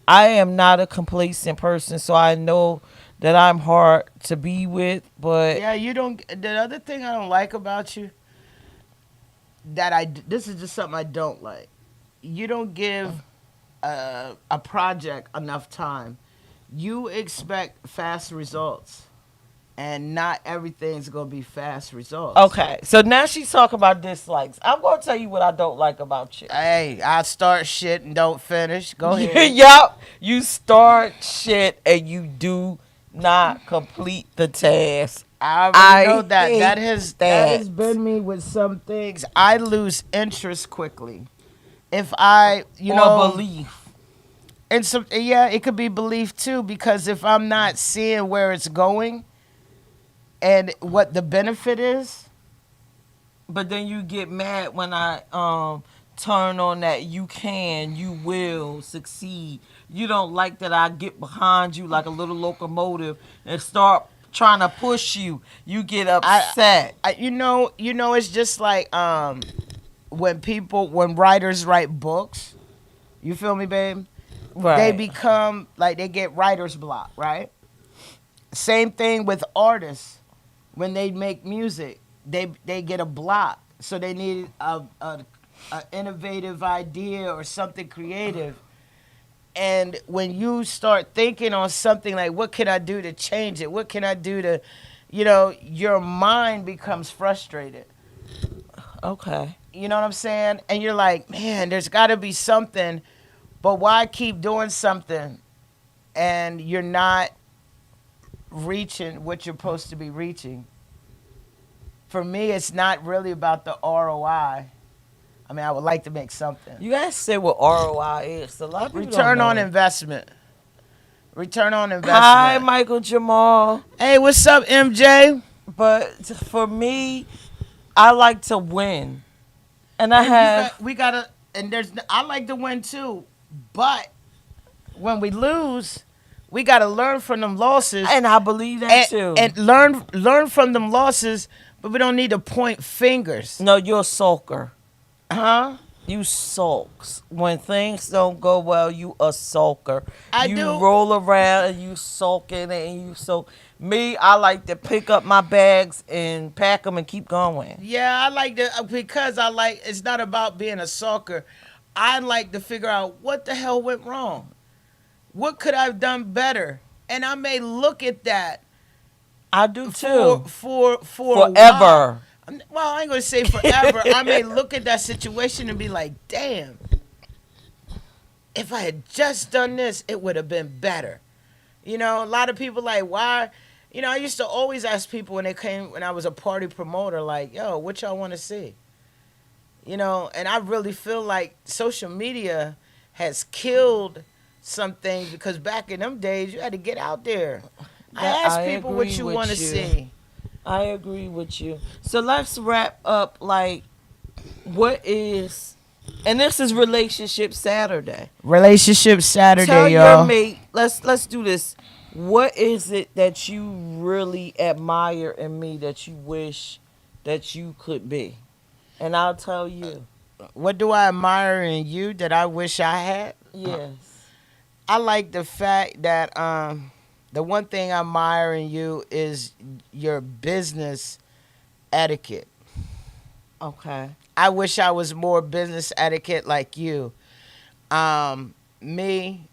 I am not a complacent person, so I know that I'm hard to be with, but Yeah, you don't. The other thing I don't like about you, this is just something I don't like. You don't give a project enough time. You expect fast results, and not everything's gonna be fast results. okay. So now she's talking about dislikes. I'm going to tell you what I don't like about you. Hey, I start shit and don't finish. Go ahead. Yup. You start shit and you do not complete the task. I already know I that. hate That has that. been me with some things. I lose interest quickly. If I, Or belief. and some, yeah, it could be belief too, because if I'm not seeing where it's going and what the benefit is, But then you get mad when I turn on that you will succeed. You don't like that I get behind you like a little locomotive and start trying to push you. You get upset. it's just like when writers write books, you feel me, babe? right. They become like they get writer's block, right? Same thing with artists when they make music, they get a block, so they need a innovative idea or something creative. And when you start thinking on something like, what can I do to change it? What can I do to, your mind becomes frustrated. Okay. You know what I'm saying? And you're like, man, there's got to be something, but why keep doing something and you're not reaching what you're supposed to be reaching? For me, it's not really about the ROI. I mean, I would like to make something. You guys say what ROI is. A lot of people Return don't on know. investment. Return on investment. Hi, Michael Jamal. Hey, what's up, MJ? But for me, I like to win. And I have We gotta, and I like to win too, but when we lose, we gotta learn from them losses. and I believe that too. And learn from them losses, but we don't need to point fingers. No, you're a sulker. Huh? You sulks. When things don't go well, you a sulker. You do. roll around and you sulking and you so me, I like to pick up my bags and pack them and keep going. Yeah, I like to, because it's not about being a sulker. I like to figure out what the hell went wrong. What could I have done better? And I may look at that I do too. for a while. Forever. Well, I ain't gonna say forever. I may look at that situation and be like, damn, if I had just done this, it would have been better. A lot of people like, why? I used to always ask people when I was a party promoter, like, yo, what y'all want to see? And I really feel like social media has killed some things, because back in them days, you had to get out there. I ask people what agree you with want to you. see. I agree with you. So let's wrap up like what is, and this is Relationship Saturday. Relationship Saturday, Tell y'all. your mate. Let's do this. What is it that you really admire in me that you wish that you could be? And I'll tell you. What do I admire in you that I wish I had? Yes. I like the fact that the one thing I admire in you is your business etiquette. Okay. I wish I was more business etiquette like you. Me,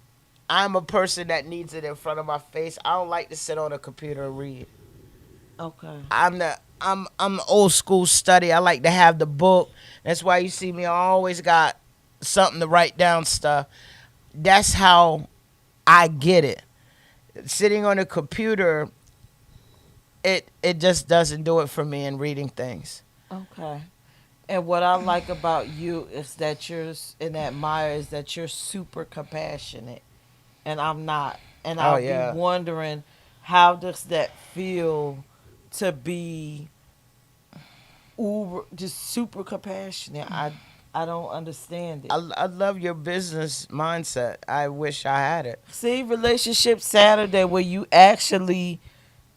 I'm a person that needs it in front of my face. I don't like to sit on a computer and read. Okay. I'm old school study. I like to have the book. That's why you see me. I always got something to write down stuff. That's how I get it. Sitting on a computer, it just doesn't do it for me in reading things. Okay. And what I like about you is that and admire is that you're super compassionate, and I'm not. And Oh I'll yeah. be wondering, how does that feel to be uber, just super compassionate? I don't understand it. I love your business mindset. I wish I had it. See, Relationship Saturday, where you actually,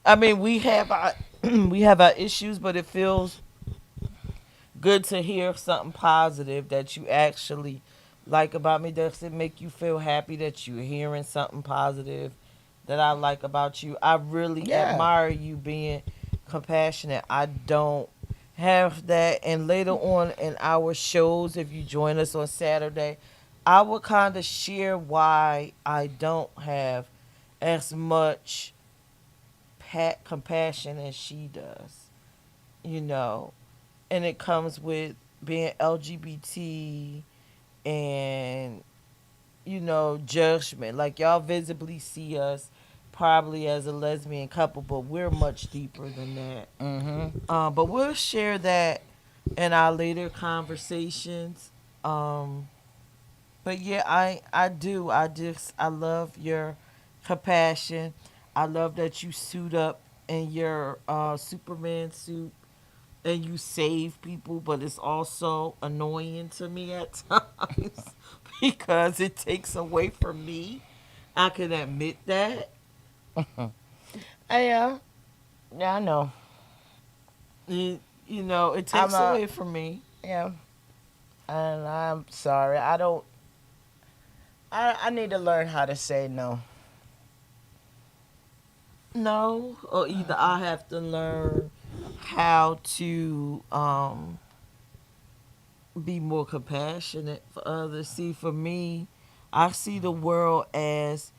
I mean, we have our we have our issues, but it feels good to hear something positive that you actually like about me. Does it make you feel happy that you're hearing something positive that I like about you? I really Yeah. admire you being compassionate. I don't have that. And later on in our shows, if you join us on Saturday, I will kind of share why I don't have as much compassion as she does. You know, and it comes with being LGBT and judgment. Like, y'all visibly see us probably as a lesbian couple, but we're much deeper than that. But we'll share that in our later conversations. But yeah, I love your compassion. I love that you suit up in your Superman suit and you save people, but it's also annoying to me at times because it takes away from me. I can admit that. Yeah. Yeah, I know. It takes away from me. Yeah. And I'm sorry. I don't. I need to learn how to say no. No, or either I have to learn how to be more compassionate for others. See, for me, I see the world as,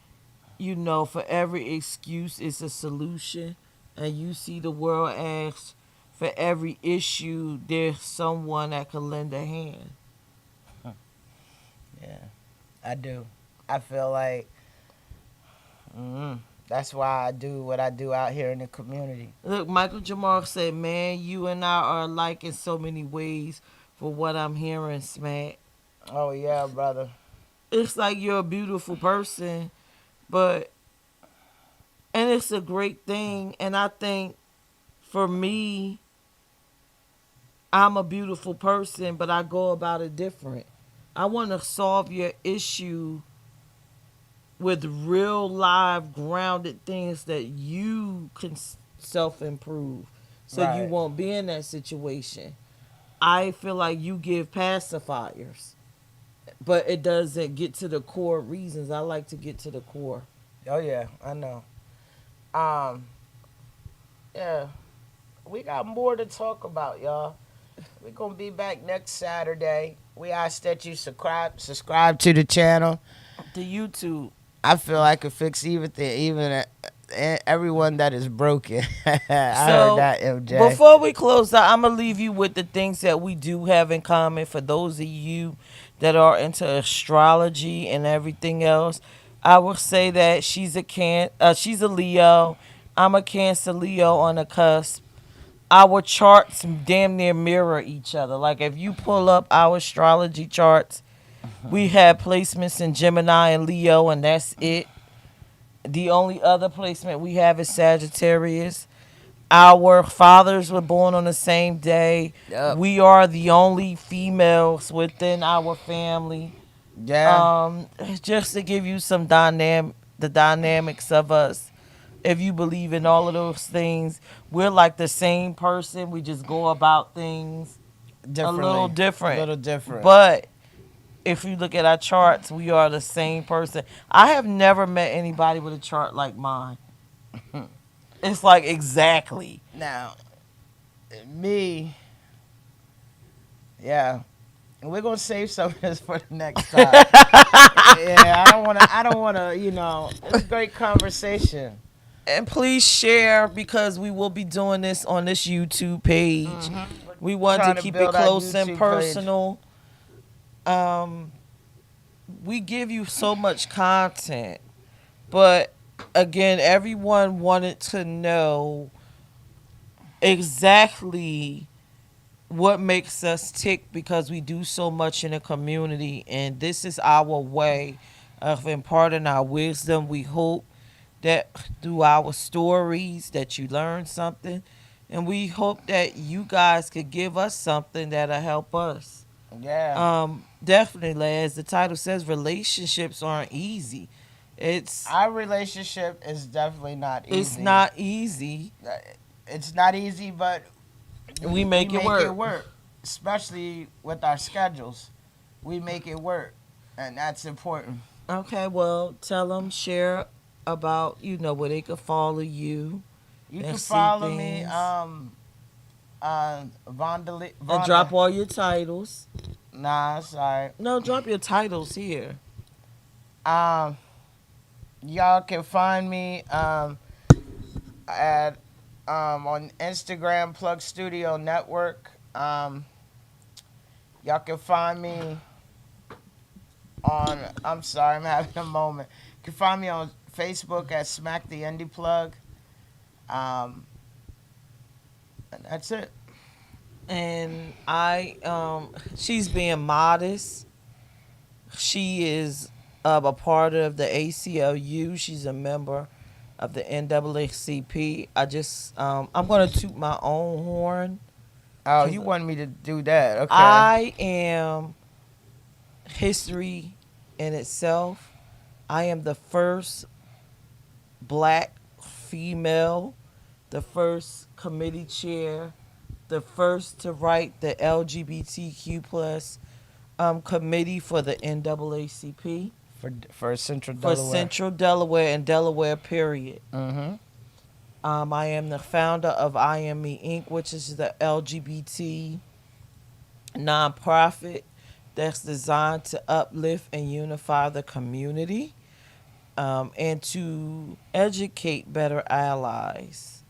for every excuse is a solution, and you see the world as for every issue there's someone that can lend a hand. Yeah, I do. I feel like that's why I do what I do out here in the community. Look, Michael Jamal said, "Man, you and I are alike in so many ways." For what I'm hearing, Smack. Oh yeah, brother. It's like you're a beautiful person, and it's a great thing. And I think for me, I'm a beautiful person, but I go about it different. I want to solve your issue with real, live, grounded things that you can self improve, so you Right. won't be in that situation. I feel like you give pacifiers, but it doesn't get to the core reasons. I like to get to the core. Oh yeah, I know. Um, yeah, we got more to talk about, y'all. We're gonna be back next Saturday. We ask that you subscribe to the channel. The YouTube. I feel I could fix everyone that is broken. I So, heard that, MJ. before we close out, I'm going to leave you with the things that we do have in common for those of you that are into astrology and everything else. I will say that she's a Leo. I'm a Cancer Leo on the cusp. Our charts damn near mirror each other. Like, if you pull up our astrology charts, we have placements in Gemini and Leo, and that's it. The only other placement we have is Sagittarius. our fathers were born on the same day. Yep. We are the only females within our family. Yeah. Just to give you some the dynamics of us. If you believe in all of those things, we're like the same person. We just go about things Differently. a little different. A little different. But if you look at our charts, we are the same person. I have never met anybody with a chart like mine. It's like exactly. Now, me, yeah, and we're gonna save some of this for the next time. Yeah, I don't wanna, it's a great conversation. And please share because we will be doing this on this YouTube page. We want Trying to to keep it build our close YouTube and page. personal. We give you so much content, but again, everyone wanted to know exactly what makes us tick because we do so much in the community, and this is our way of imparting our wisdom. We hope that through our stories that you learn something, and we hope that you guys could give us something that'll help us. Yeah. Definitely, as the title says, relationships aren't easy. It's Our relationship is definitely not easy. it's not easy. It's not easy, but We make it work. especially with our schedules. We make it work, and that's important. Okay, well, tell them, share about where they could follow you. You And can see follow me, things. Vonda. And drop all your titles. Nah, sorry. No, drop your titles here. Y'all can find me at on Instagram, Plug Studio Network. Y'all can find me on. I'm sorry, I'm having a moment. You can find me on Facebook at Smack the Indie Plug. And that's it. And she's being modest. She is a part of the ACLU. She's a member of the NAACP. I'm gonna toot my own horn. Oh, you wanted me to do that? Okay. I am history in itself. I am the first black female, the first committee chair, the first to write the LGBTQ plus committee for the NAACP for Central for Delaware. Central Delaware and Delaware period. Mm-hmm. I am the founder of I Am Me Inc., which is the LGBT nonprofit that's designed to uplift and unify the community and to educate better allies.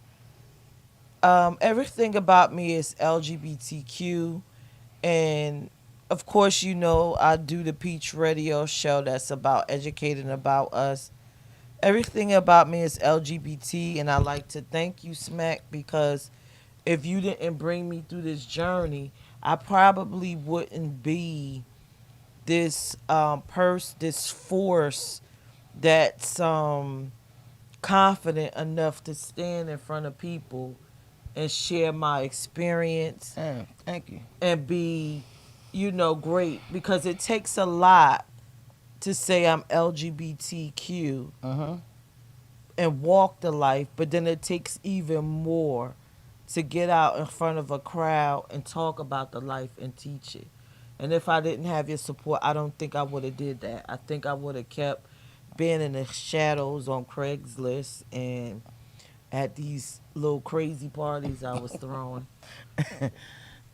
Everything about me is LGBTQ, and of course, I do the Peach Radio show that's about educating about us. Everything about me is LGBT, and I like to thank you, Smack, because if you didn't bring me through this journey, I probably wouldn't be this this force that's confident enough to stand in front of people and share my experience Thank you. and be, great, because it takes a lot to say I'm LGBTQ Uh-huh. and walk the life, but then it takes even more to get out in front of a crowd and talk about the life and teach it. And if I didn't have your support, I don't think I would have did that. I think I would have kept being in the shadows on Craigslist and at these little crazy parties I was throwing.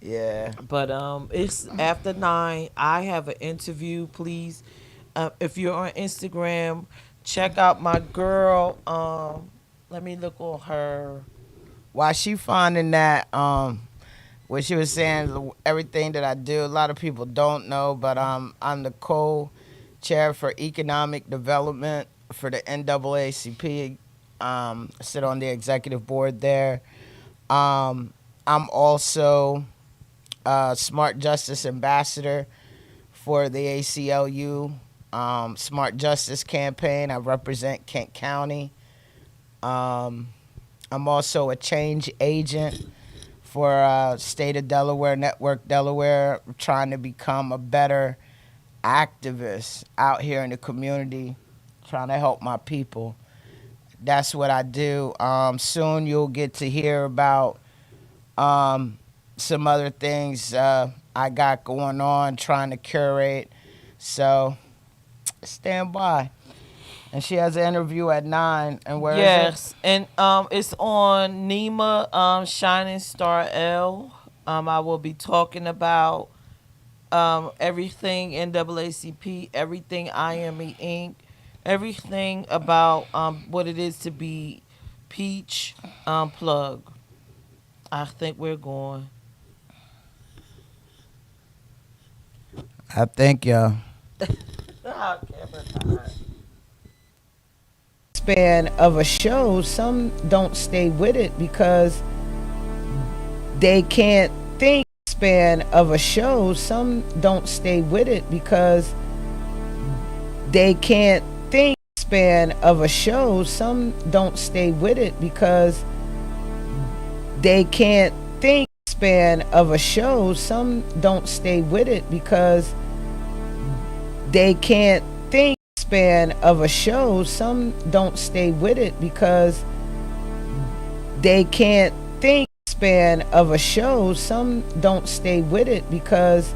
Yeah. But it's after 9. I have an interview. Please, if you're on Instagram, check out my girl. Let me look on her. While she finding that, what she was saying, everything that I do, a lot of people don't know, but I'm the co-chair for economic development for the NAACP. Sit on the executive board there. I'm also Smart Justice Ambassador for the ACLU Smart Justice Campaign. I represent Kent County. I'm also a change agent for State of Delaware, Network Delaware, trying to become a better activist out here in the community, trying to help my people. That's what I do. Soon you'll get to hear about some other things I got going on, trying to curate. So stand by. And she has an interview at 9. And where is it? Yes, and it's on Nima Shining Star L. I will be talking about everything NAACP, everything IME Inc., everything about what it is to be Peach Plug. I think we're going. I thank y'all. Span of a show, some don't stay with it because they can't think. Span of a show, some don't stay with it because they can't think. Span of a show, some don't stay with it because they can't think. Span of a show, some don't stay with it because they can't think. Span of a show, some don't stay with it because they can't think. Span of a show, some don't stay with it because